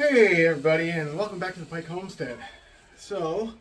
Hey everybody, and welcome back to the Pike Homestead. So,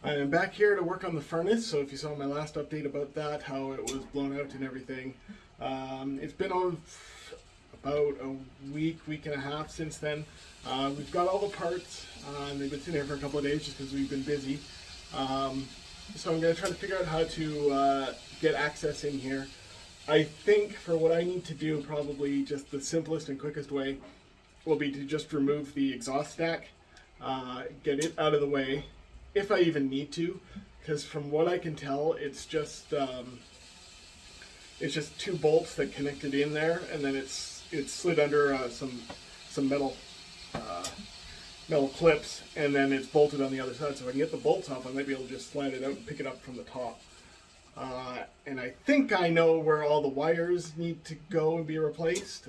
I am back here to work on the furnace. So if you saw my last update about that, how it was blown out and everything, it's been about a week and a half since then. We've got all the parts, and they've been sitting here for a couple of days just because we've been busy. So I'm going to try to figure out how to get access in here. I think for what I need to do, probably just the simplest and quickest way will be to just remove the exhaust stack, get it out of the way, if I even need to, because from what I can tell, it's just two bolts that connected in there, and then it's slid under some metal clips, and then it's bolted on the other side. So if I can get the bolts off, I might be able to just slide it out and pick it up from the top. And I think I know where all the wires need to go and be replaced.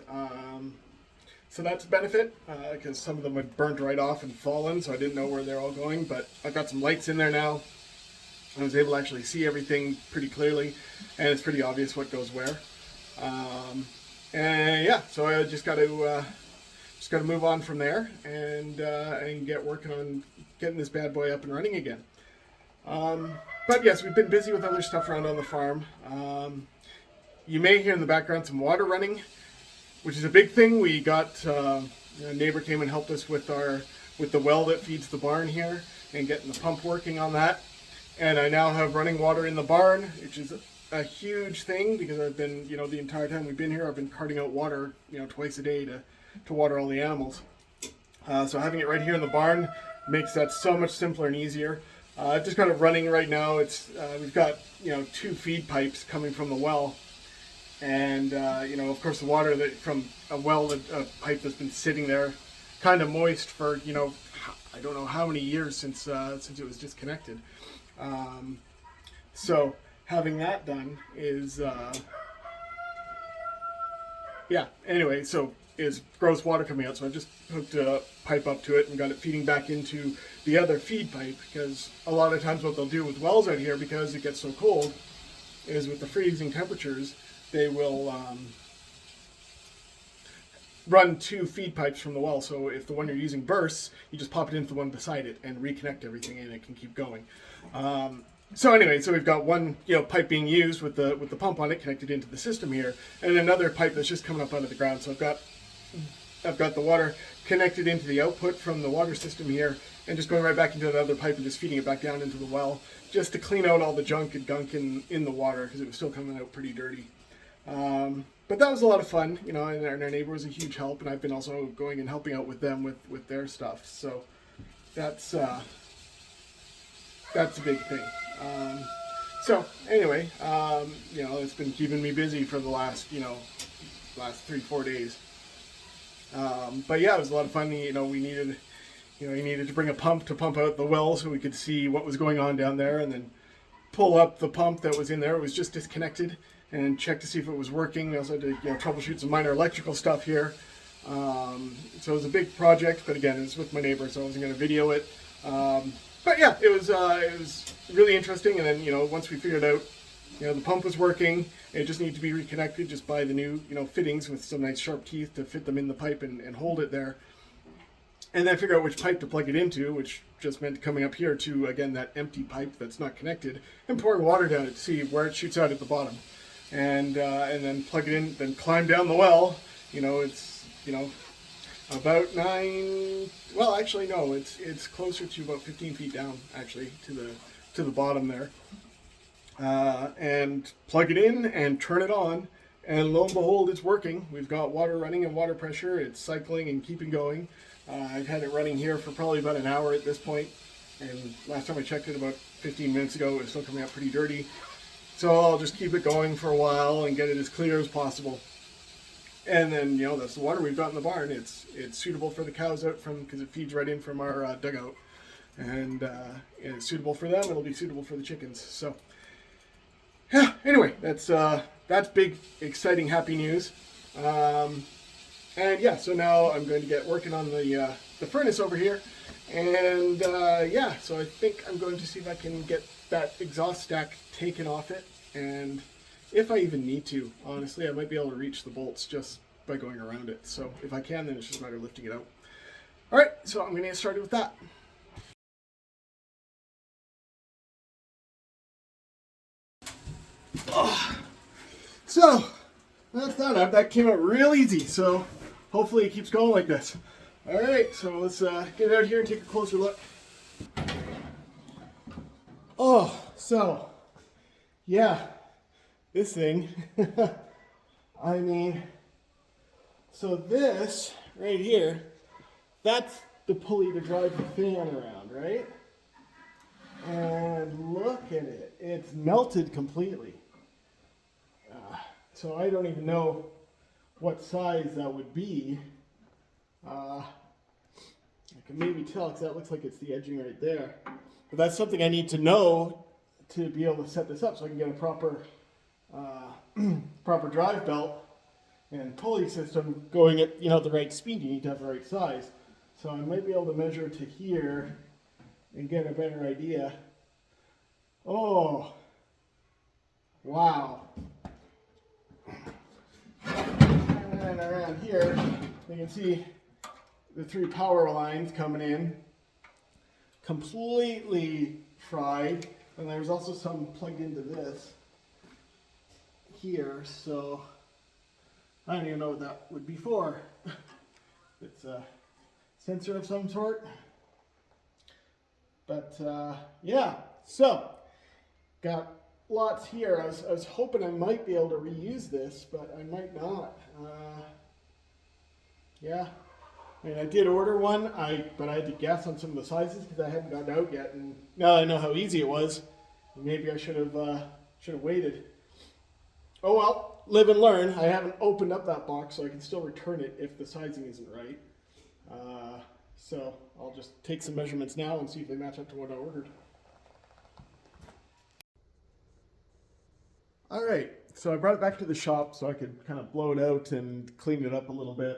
So that's a benefit, because some of them had burnt right off and fallen, so I didn't know where they're all going. But I've got some lights in there now. I was able to actually see everything pretty clearly, and it's pretty obvious what goes where. And yeah, so I just got to move on from there and get working on getting this bad boy up and running again. But yes, we've been busy with other stuff around on the farm. You may hear in the background some water running, which is a big thing. We got a neighbor came and helped us with the well that feeds the barn here and getting the pump working on that. And I now have running water in the barn, which is a huge thing because I've been, the entire time we've been here, I've been carting out water, twice a day to water all the animals. So having it right here in the barn makes that so much simpler and easier. I've just got it running right now. We've got 2 feed pipes coming from the well. And, of course, the water from a pipe that's been sitting there kind of moist for, I don't know how many years since it was disconnected. So having that done is, anyway, so is gross water coming out. So I just hooked a pipe up to it and got it feeding back into the other feed pipe, because a lot of times what they'll do with wells out here, because it gets so cold, is with the freezing temperatures, they will run 2 feed pipes from the well. So if the one you're using bursts, you just pop it into the one beside it and reconnect everything, and it can keep going. So anyway, so we've got one pipe being used with the pump on it connected into the system here, and another pipe that's just coming up out of the ground. So I've got the water connected into the output from the water system here, and just going right back into another pipe and just feeding it back down into the well, just to clean out all the junk and gunk in the water, because it was still coming out pretty dirty. But that was a lot of fun, and our neighbor was a huge help, and I've been also going and helping out with them with their stuff. So that's a big thing. So anyway, it's been keeping me busy for the last 3-4 days. But yeah, it was a lot of fun. We needed, you needed to bring a pump to pump out the well so we could see what was going on down there, and then pull up the pump that was in there. It was just disconnected, and check to see if it was working. We also had to troubleshoot some minor electrical stuff here. So it was a big project, but again, it was with my neighbor, so I wasn't going to video it. But yeah, it was really interesting. And then once we figured out the pump was working, it just needed to be reconnected. Just buy the new fittings with some nice sharp teeth to fit them in the pipe and hold it there. And then figure out which pipe to plug it into, which just meant coming up here to, again, that empty pipe that's not connected, and pouring water down it to see where it shoots out at the bottom. And then plug it in, then climb down the well. It's about 9. Well, actually, no, it's closer to about 15 feet down, actually, to the bottom there. And plug it in and turn it on, and lo and behold, it's working. We've got water running and water pressure. It's cycling and keeping going. I've had it running here for probably about an hour at this point, and last time I checked it about 15 minutes ago, it was still coming out pretty dirty. So I'll just keep it going for a while and get it as clear as possible. And then, that's the water we've got in the barn. It's suitable for the cows out because it feeds right in from our dugout. And it's suitable for them. It'll be suitable for the chickens. So, yeah, anyway, that's big, exciting, happy news. And yeah, so now I'm going to get working on the furnace over here. And yeah, so I think I'm going to see if I can get that exhaust stack taken off it. And if I even need to, honestly, I might be able to reach the bolts just by going around it. So if I can, then it's just a matter of lifting it out. All right, so I'm gonna get started with that. Oh, so that's that up. That came out real easy. So hopefully it keeps going like this. All right, so let's get out here and take a closer look. Oh, so yeah, this thing. I mean, so this right here, that's the pulley to drive the fan around, right? And look at it. It's melted completely. So I don't even know what size that would be. I can maybe tell because that looks like it's the edging right there. But that's something I need to know to be able to set this up so I can get a proper proper drive belt and pulley system going at the right speed. You need to have the right size. So I might be able to measure to here and get a better idea. Oh, wow. And around here, you can see the 3 power lines coming in, completely fried. And there's also some plugged into this here, so I don't even know what that would be for. It's a sensor of some sort. But yeah, so got lots here. I was hoping I might be able to reuse this, but I might not. Yeah, I mean, I did order one, but I had to guess on some of the sizes because I hadn't gotten out yet. And now I know how easy it was. Maybe I should have waited. Oh well, live and learn. I haven't opened up that box, so I can still return it if the sizing isn't right. So I'll just take some measurements now and see if they match up to what I ordered. All right, so I brought it back to the shop so I could kind of blow it out and clean it up a little bit.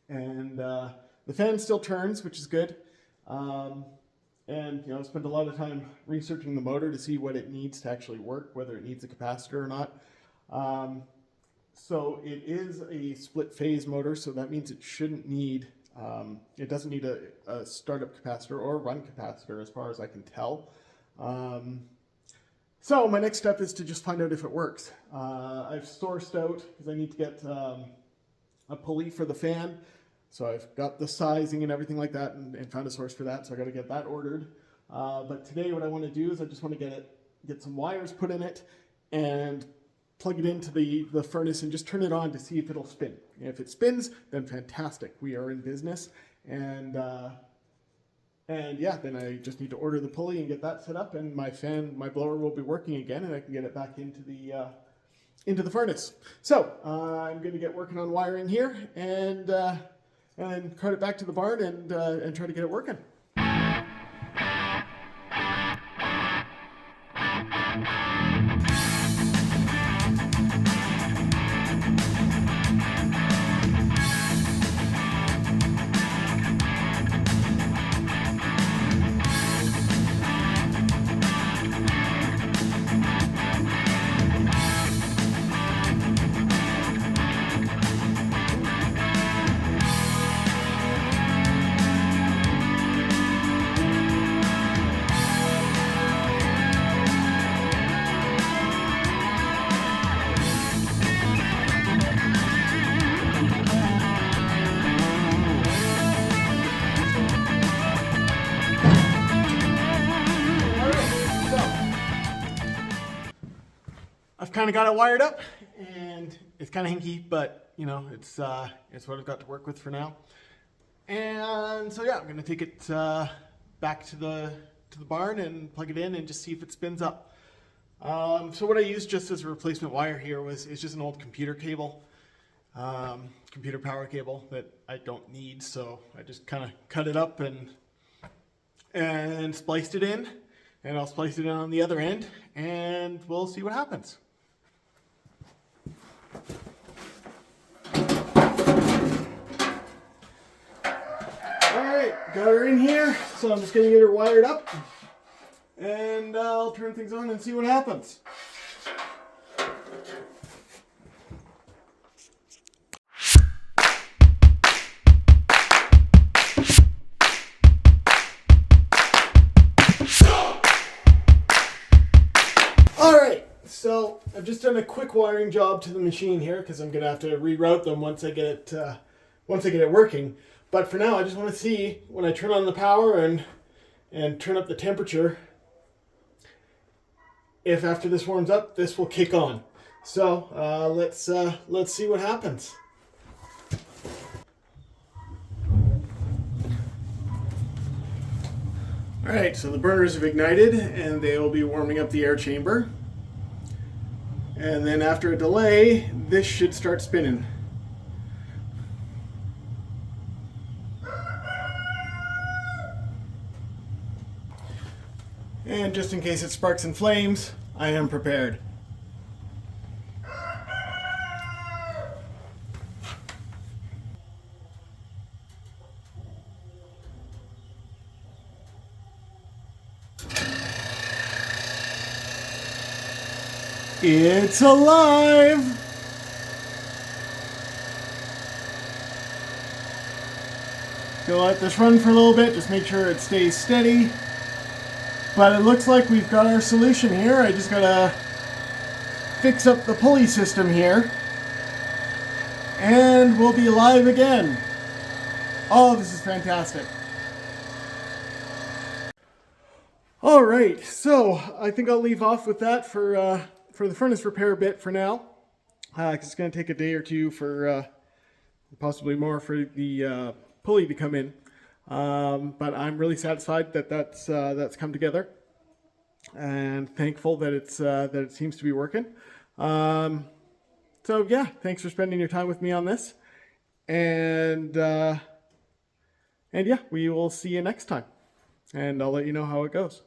And the fan still turns, which is good. And I spent a lot of time researching the motor to see what it needs to actually work, whether it needs a capacitor or not. So it is a split phase motor, so that means it shouldn't need, it doesn't need a startup capacitor or a run capacitor as far as I can tell. So my next step is to just find out if it works. I've sourced out, because I need to get a pulley for the fan. So I've got the sizing and everything like that and found a source for that, so I got to get that ordered. But today what I want to do is I just want to get some wires put in it and plug it into the furnace and just turn it on to see if it'll spin. And if it spins, then fantastic, we are in business. And yeah, then I just need to order the pulley and get that set up, and my blower will be working again, and I can get it back into the furnace. So I'm going to get working on wiring here and then cart it back to the barn and try to get it working. I've kind of got it wired up, and it's kind of hinky, but it's what I've got to work with for now. And so yeah, I'm gonna take it back to the barn and plug it in and just see if it spins up. So what I used just as a replacement wire here is just an old computer cable, computer power cable that I don't need. So I just kind of cut it up and spliced it in, and I'll splice it in on the other end, and we'll see what happens. Alright, got her in here, so I'm just going to get her wired up, and I'll turn things on and see what happens. I've just done a quick wiring job to the machine here because I'm gonna have to reroute them once I get it working. But for now, I just want to see when I turn on the power and turn up the temperature, if after this warms up, this will kick on. So let's see what happens. All right, so the burners have ignited and they will be warming up the air chamber. And then after a delay, this should start spinning. And just in case it sparks and flames, I am prepared. It's alive! Gonna let this run for a little bit, just make sure it stays steady. But it looks like we've got our solution here. I just gotta fix up the pulley system here. And we'll be live again. Oh, this is fantastic. All right, so I think I'll leave off with that for the furnace repair bit for now. It's going to take a day or two for possibly more for the pulley to come in. But I'm really satisfied that that's come together, and thankful that it seems to be working. So yeah, thanks for spending your time with me on this, and yeah, we will see you next time, and I'll let you know how it goes.